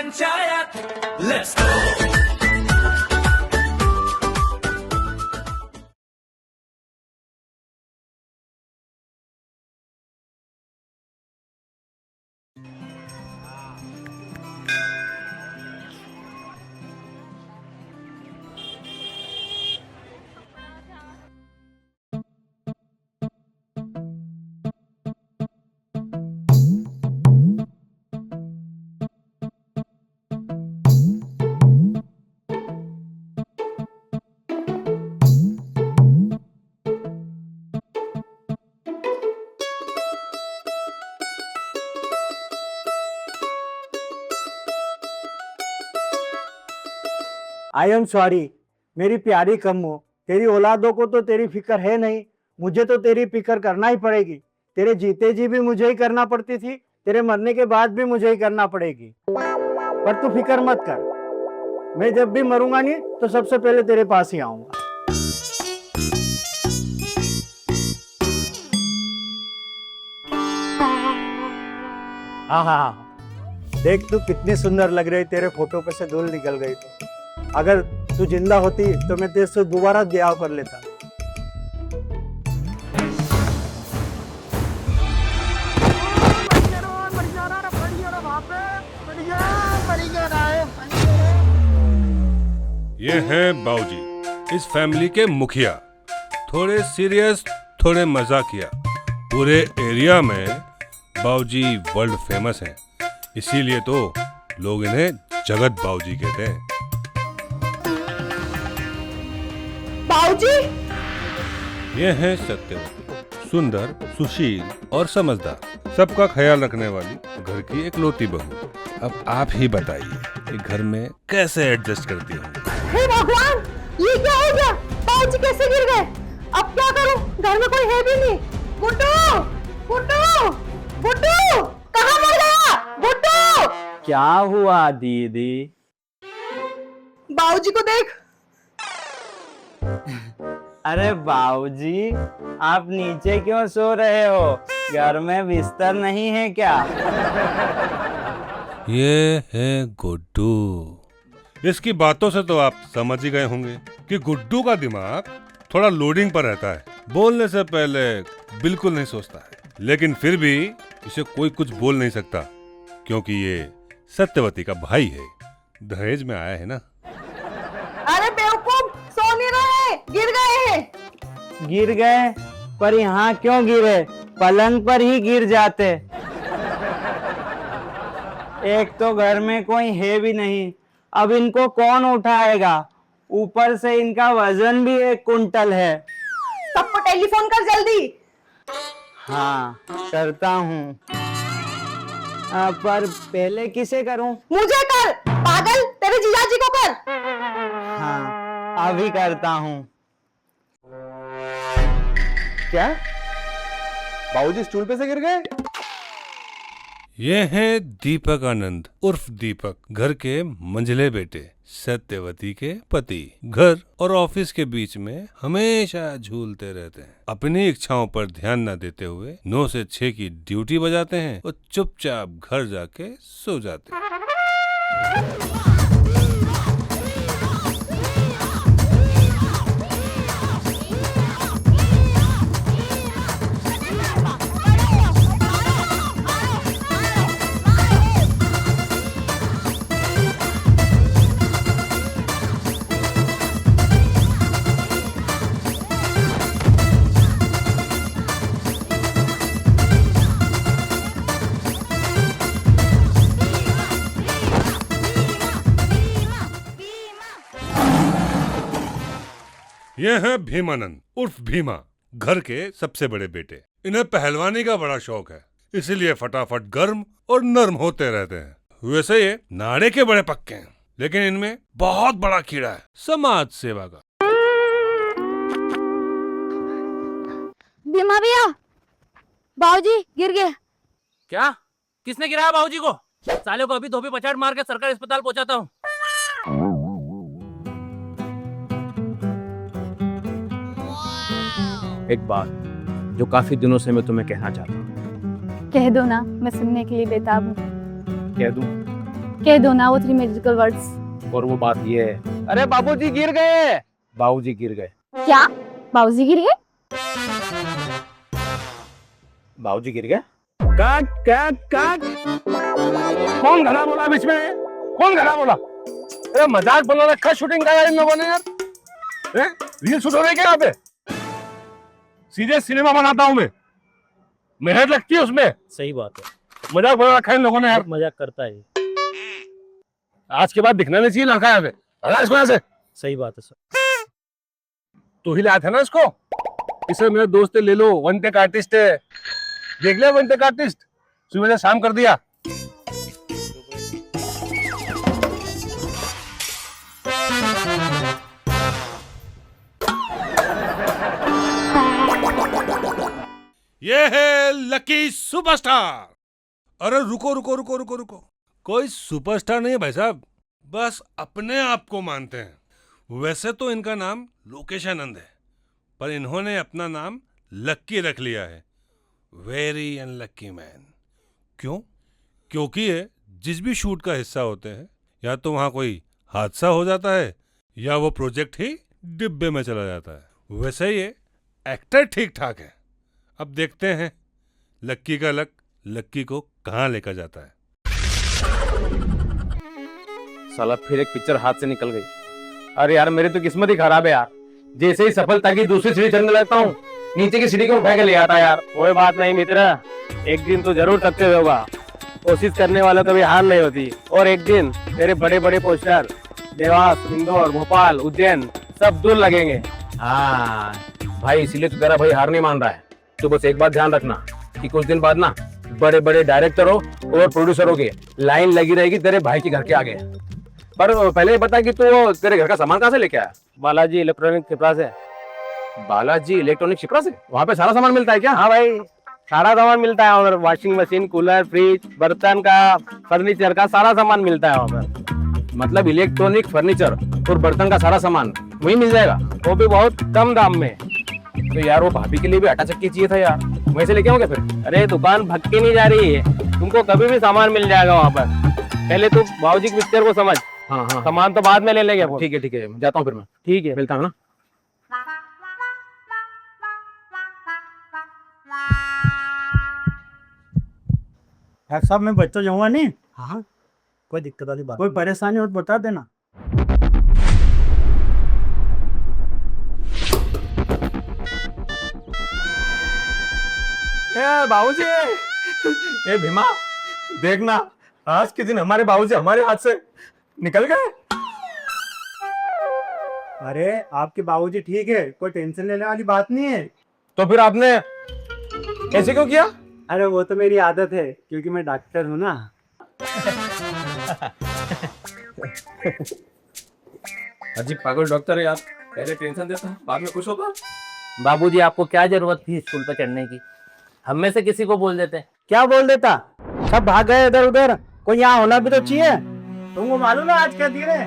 Panchayat let's go. I am sorry मेरी प्यारी कम्मो, तेरी औलादों को तो तेरी फिक्र है नहीं, मुझे तो तेरी फिक्र करना ही पड़ेगी। तेरे जीते जी भी मुझे ही करना पड़ती थी, तेरे मरने के बाद भी मुझे ही करना पड़ेगी। पर तू फिक्र मत कर, मैं जब भी मरूंगा नहीं तो सबसे पहले तेरे पास ही आऊंगा। हाँ हाँ हाँ, देख तू कितनी सुंदर लग रही, तेरे फोटो पे से धूल निकल गई। तो अगर तू जिंदा होती तो मैं तेरे से दोबारा ब्याह कर लेता। ये हैं बाऊजी, इस फैमिली के मुखिया। थोड़े सीरियस, थोड़े मजाकिया। पूरे एरिया में बाऊजी वर्ल्ड फेमस हैं, इसीलिए तो लोग इन्हें जगत बाऊजी कहते हैं। बाऊजी? ये हैं सत्यवती, सुंदर, सुशील और समझदार, सबका ख्याल रखने वाली घर की इकलौती बहू। अब आप ही बताइए कि घर में कैसे एडजस्ट करती होंगी। हे भगवान, ये क्या हो गया? बाऊजी कैसे गिर गए? अब क्या करूं? घर में कोई है भी नहीं। गुड्डू, गुड्डू, गुड्डू, कहाँ मर गया? गुड्डू! क्या हुआ दीदी? बाऊजी को देख। अरे बाबूजी, आप नीचे क्यों सो रहे हो? घर में बिस्तर नहीं है क्या? ये है गुड्डू। इसकी बातों से तो आप समझ ही गए होंगे कि गुड्डू का दिमाग थोड़ा लोडिंग पर रहता है, बोलने से पहले बिल्कुल नहीं सोचता है। लेकिन फिर भी इसे कोई कुछ बोल नहीं सकता, क्योंकि ये सत्यवती का भाई है, दहेज में आया है ना। अरे बेवकूफ, सो नहीं रहे, गिर गए हैं। गिर गए? पर यहाँ क्यों गिरे? पलंग पर ही गिर जाते। एक तो घर में कोई है भी नहीं, अब इनको कौन उठाएगा? ऊपर से इनका वजन भी 1 कुंटल है। सबको टेलीफोन कर जल्दी। हाँ करता हूँ, पर पहले किसे करूँ? मुझे कर, पागल, तेरे जीजाजी को कर। हाँ अभी करता हूँ। क्या? बाबूजी स्टूल पे से गिर गए? ये हैं दीपक आनंद उर्फ दीपक, घर के मंझले बेटे, सत्यवती के पति। घर और ऑफिस के बीच में हमेशा झूलते रहते हैं। अपनी इच्छाओं पर ध्यान न देते हुए 9 से 6 की ड्यूटी बजाते हैं और चुपचाप घर जाके सो जाते हैं। ये है भीमानंद उर्फ भीमा, घर के सबसे बड़े बेटे। इन्हें पहलवानी का बड़ा शौक है, इसीलिए फटाफट गर्म और नर्म होते रहते हैं। वैसे ये नाड़े के बड़े पक्के हैं, लेकिन इनमें बहुत बड़ा कीड़ा है, समाज सेवा का। भीमा भैया, बाऊजी गिर गए। क्या? किसने गिराया बाबूजी को? साले को अभी धोबी पछाड़ मार के सरकारी अस्पताल पहुंचाता हूँ। एक बात जो काफी दिनों से मैं तुम्हें कहना चाहता हूँ। कह दो ना, मैं सुनने के लिए बेताब हूँ। कह दूं? कह दो ना वो 3 मैजिकल वर्ड्स। और वो बात ये है, अरे बाबूजी गिर गए, बाबूजी गिर गए, क्या बाबूजी गिर गए? बाबूजी गिर गए। काट काट काट। कौन घड़ा बोला बीच में? कौन घड़ा बोला? अरे मजाक बना रखा शूटिंग का इन लोगों ने यार। रील शूट हो रही है क्या यहाँ पे? सीधे सिनेमा बनाता हूँ मैं, मेहनत लगती है उसमें। सही बात है, मजाक बना रखा है इन लोगों ने यार। मजाक करता है। आज के बाद दिखना नहीं चाहिए लड़का यहाँ पे। हटा इसको यहाँ से। सही बात है सर। तू ही लाया था ना इसको? इसे मेरे दोस्त ले लो, वन टेक आर्टिस्ट है। देख लिया वन टेक आर्टिस्ट, सुबह से शाम कर दिया। ये है लकी सुपरस्टार। अरे रुको रुको रुको रुको रुको, कोई सुपरस्टार नहीं है भाई साहब, बस अपने आप को मानते हैं। वैसे तो इनका नाम लोकेश आनंद है, पर इन्होंने अपना नाम लक्की रख लिया है। Very unlucky man. क्यों? क्योंकि ये जिस भी शूट का हिस्सा होते हैं, या तो वहाँ कोई हादसा हो जाता है या वो प्रोजेक्ट ही डिब्बे में चला जाता है। वैसे ये एक्टर ठीक ठाक है। अब देखते हैं लक्की का लक लक्की को कहाँ लेकर जाता है। साला फिर एक पिक्चर हाथ से निकल गई। अरे यार मेरी तो किस्मत ही खराब है यार। जैसे ही सफलता की दूसरी सीढ़ी चढ़ने लगता हूँ, नीचे की सीढ़ी को उठा के ले आता यार। कोई बात नहीं मित्र, एक दिन तो जरूर सक्सेस होगा। कोशिश करने वालों कभी हार नहीं होती। और एक दिन तेरे बड़े बड़े पोस्टर देवास, इंदौर, भोपाल, उज्जैन सब दूर लगेंगे। हाँ भाई, इसीलिए तो तेरा भाई हार नहीं मान रहा है। तो बस एक बात ध्यान रखना कि कुछ दिन बाद ना बड़े बड़े डायरेक्टरों और प्रोड्यूसरों की लाइन लगी रहेगी तेरे भाई के घर के आगे। पर पहले ये बता कि तू तेरे घर का सामान कहाँ से लेके आया? बालाजी इलेक्ट्रॉनिक शिप्रा से। बालाजी इलेक्ट्रॉनिक शिप्रा से? वहाँ पे सारा सामान मिलता है क्या? हाँ भाई, सारा सामान मिलता है वहाँ पर। वॉशिंग मशीन, कूलर, फ्रिज, बर्तन का, फर्नीचर का सारा सामान मिलता है वहाँ पर। मतलब इलेक्ट्रॉनिक, फर्नीचर और बर्तन का सारा सामान वही मिल जाएगा, वो भी बहुत कम दाम में। तो यार वो भाभी के लिए भी आटा चक्की चाहिए था यार, वैसे लेके आओगे फिर? अरे दुकान भटकी नहीं जा रही है, तुमको कभी भी सामान मिल जाएगा वहाँ पर। पहले तू बाबूजी की पिक्चर को समझ। हाँ हाँ, सामान तो बाद में ले लेंगे। ठीक है, जाता हूँ फिर मैं। ठीक है, मिलता हूँ ना। डॉक्टर साहब मैं बच तो जाऊंगा नहीं? हाँ, कोई दिक्कत वाली बात, कोई परेशानी हो तो बता देना। बाबूजी, ए भीमा, देखना आज के दिन हमारे बाबूजी हमारे हाथ से निकल गए। अरे आपके बाबूजी ठीक है, कोई टेंशन लेने वाली बात नहीं है। तो फिर आपने ऐसे क्यों किया? अरे वो तो मेरी आदत है, क्योंकि मैं डॉक्टर हूँ ना। अजीब पागल डॉक्टर है यार, पहले टेंशन देता बाद में खुश होता। बाबूजी आपको क्या जरूरत थी स्कूल पर चढ़ने की? हम में से किसी को बोल देते। क्या बोल देता? सब भाग गए इधर उधर, कोई यहाँ होना भी तो चाहिए। तुमको मालूम है आज क्या दिन है?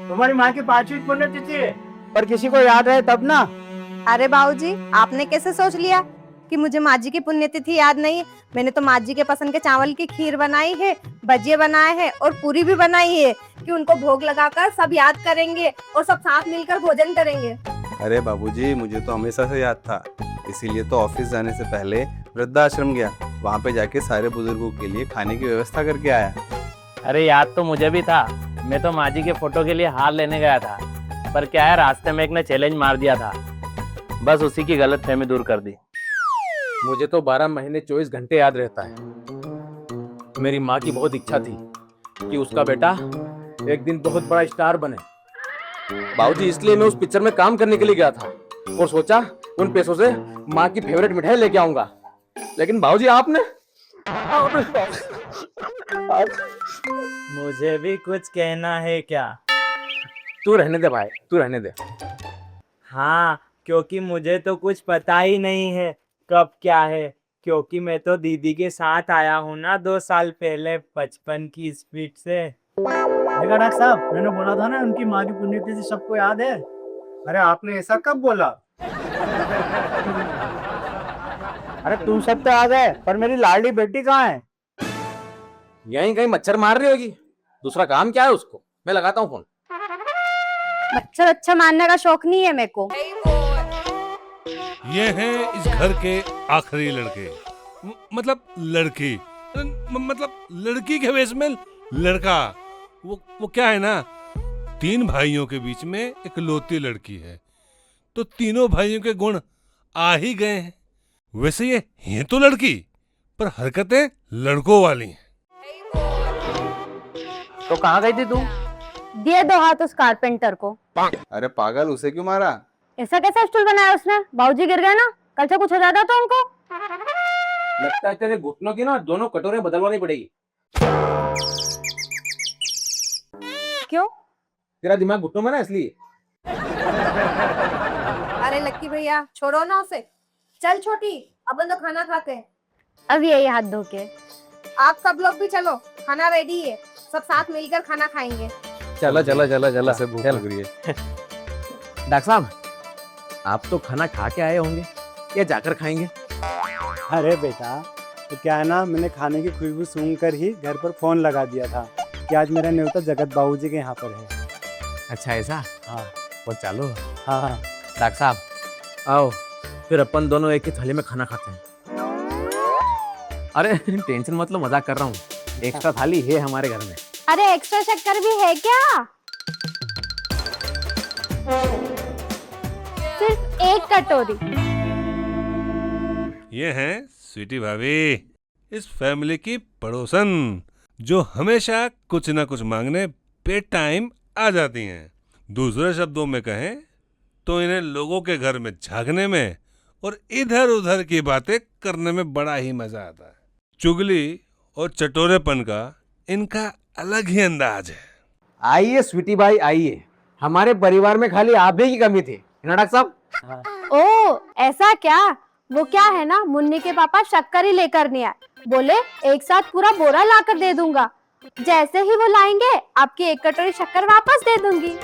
तुम्हारी माँ की 5वीं पुण्यतिथि है, पर किसी को याद रहे तब ना। अरे बाबूजी, आपने कैसे सोच लिया कि मुझे माँ जी की पुण्यतिथि याद नहीं है? मैंने तो माँ जी के पसंद के चावल की खीर बनाई है, भजिए बनाए हैं और पूरी भी बनाई है कि उनको भोग लगाकर सब याद करेंगे और सब साथ मिलकर भोजन करेंगे। अरे बाबूजी, मुझे तो हमेशा से याद था, इसीलिए तो ऑफिस जाने से पहले वृद्धाश्रम गया, वहाँ पे जाके सारे बुजुर्गों के लिए खाने की व्यवस्था करके आया। अरे याद तो मुझे भी था, मैं तो माँ जी के फोटो के लिए हार लेने गया था, पर क्या है रास्ते में एक ने चैलेंज मार दिया था, बस उसी की गलतफहमी दूर कर दी। मुझे तो 12 महीने 24 घंटे याद रहता है। मेरी माँ की बहुत इच्छा थी कि उसका बेटा एक दिन बहुत बड़ा स्टार बने। बाबूजी, इसलिए मैं उस पिक्चर में काम करने के लिए गया था और सोचा उन पैसों से माँ की फेवरेट मिठाई लेके आऊंगा। लेकिन बाबूजी आपने मुझे भी कुछ कहना है क्या? तू रहने दे भाई, तू रहने दे। हाँ, क्योंकि मुझे तो कुछ पता ही नहीं है कब क्या है, क्योंकि मैं तो दीदी के साथ आया हूँ ना 2 साल पहले 55 की स्पीड से। देखा डॉक्टर साहब, मैंने बोला था ना उनकी माँ की पुण्यतिथि सबको याद है। अरे आपने ऐसा कब बोला? अरे तुम सब तो आ गए, पर मेरी लाडली बेटी कहाँ है? यहीं कहीं मच्छर मार रही होगी। दूसरा काम क्या है उसको? मैं लगाता हूँ फोन। मच्छर अच्छा मारने का शौक नहीं है मेरे को। ये हैं इस घर के आखिरी लड़के, मतलब लड़की, मतलब लड़की के वेश में लड़का। वो क्या है ना, 3 भाइयों के बीच में इकलौती लड़की है, तो तीनों भाइयों के गुण आ ही गए हैं। वैसे ये है तो लड़की, पर हरकतें लड़कों वाली हैं। तो कहाँ गई थी तू? दिए 2 हाथ उस कारपेंटर को। अरे पागल, उसे क्यों मारा? ऐसा कैसा स्टूल बनाया उसने? बाबूजी गिर गए ना, कल से कुछ हो जाता तो उनको। लगता है तेरे घुटनों की ना दोनों कटोरे बदलवानी पड़ेगी। क्यों? तेरा दिमाग घुटनों में ना, इसलिए। अरे लक्की भैया छोड़ो ना उसे। चल छोटी, अपन तो खाना खाते हैं। अब यही हाथ धो के। आप सब लोग भी चलो, खाना रेडी है, सब साथ मिलकर खाना खाएंगे। चलो चलो चलो चलो, ऐसे भूख लग रही है। डॉक्टर साहब, आप तो खाना खा के आए होंगे या जाकर खाएंगे? अरे बेटा, तो क्या है ना, मैंने खाने की खुशबू सूंघ कर ही घर पर फोन लगा दिया था कि आज मेरा न्योता जगत बाबूजी के यहाँ पर है। अच्छा ऐसा? हाँ वो चलो। हाँ। डॉक्टर साहब आओ, फिर अपन दोनों एक ही थाली में खाना खाते हैं। अरे टेंशन मत लो, मजाक कर रहा हूँ। एक्स्ट्रा थाली है हमारे घर में। अरे एक्स्ट्रा शक्कर भी है क्या? सिर्फ 1 कटोरी। ये हैं स्वीटी भाभी, इस फैमिली की पड़ोसन, जो हमेशा कुछ ना कुछ मांगने बेड टाइम आ जाती हैं। दूसरे शब्दों में कहें तो इन्हें लोगों के घर में झांकने में और इधर उधर की बातें करने में बड़ा ही मजा आता है। चुगली और चटोरेपन का इनका अलग ही अंदाज है। आइए स्वीटी भाई आइए, हमारे परिवार में खाली आप ही की कमी थी ना डॉक्टर साहब? ओ ऐसा क्या? वो क्या है ना, मुन्नी के पापा शक्कर ही लेकर नहीं आए, बोले एक साथ पूरा बोरा लाकर दे दूंगा। जैसे ही वो लाएंगे आपकी 1 कटोरी शक्कर वापस दे दूंगी।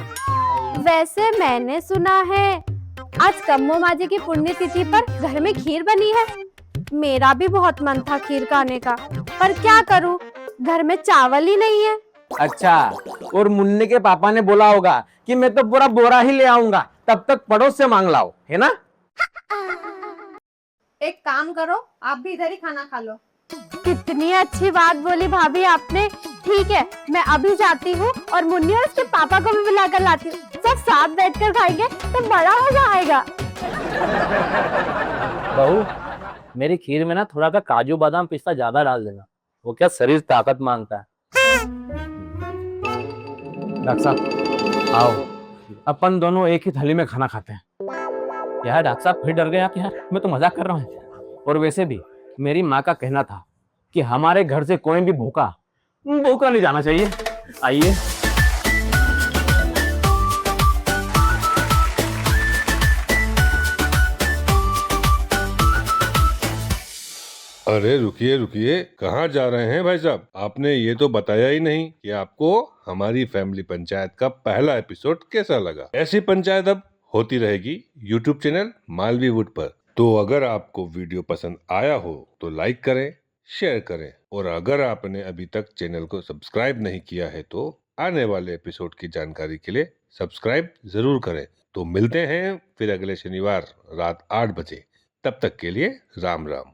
वैसे मैंने सुना है आज कम्मो माँ जी की पुण्यतिथि पर घर में खीर बनी है। मेरा भी बहुत मन था खीर खाने का, पर क्या करूं, घर में चावल ही नहीं है। अच्छा, और मुन्ने के पापा ने बोला होगा कि मैं तो पूरा बोरा ही ले आऊंगा, तब तक पड़ोस से मांग लाओ, है ना? एक काम करो, आप भी इधर ही खाना खा लो। कितनी अच्छी बात बोली भाभी आपने। ठीक है, मैं अभी जाती हूँ और मुन्नी और उसके पापा को भी बुलाकर लाती हूँ। सब साथ बैठकर खाएंगे तो बड़ा मजा आएगा। बहू, मेरी खीर में ना थोड़ा सा काजू बादाम पिस्ता ज्यादा डाल देना, वो क्या शरीर ताकत मांगता है। डॉक्टर साहब आओ, अपन दोनों एक ही थाली में खाना खाते हैं। यार डॉक्टर साहब फिर डर गए आप यार, मैं तो मजाक कर रहा हूँ। और वैसे भी मेरी माँ का कहना था कि हमारे घर से कोई भी भूखा नहीं जाना चाहिए। आइए। अरे रुकिए रुकिए, कहाँ जा रहे हैं भाई साहब? आपने ये तो बताया ही नहीं कि आपको हमारी फैमिली पंचायत का पहला एपिसोड कैसा लगा। ऐसी पंचायत अब होती रहेगी YouTube चैनल मालवी वुड पर। तो अगर आपको वीडियो पसंद आया हो तो लाइक करें, शेयर करें, और अगर आपने अभी तक चैनल को सब्सक्राइब नहीं किया है तो आने वाले एपिसोड की जानकारी के लिए सब्सक्राइब जरूर करें। तो मिलते हैं फिर अगले शनिवार रात 8 बजे। तब तक के लिए राम राम।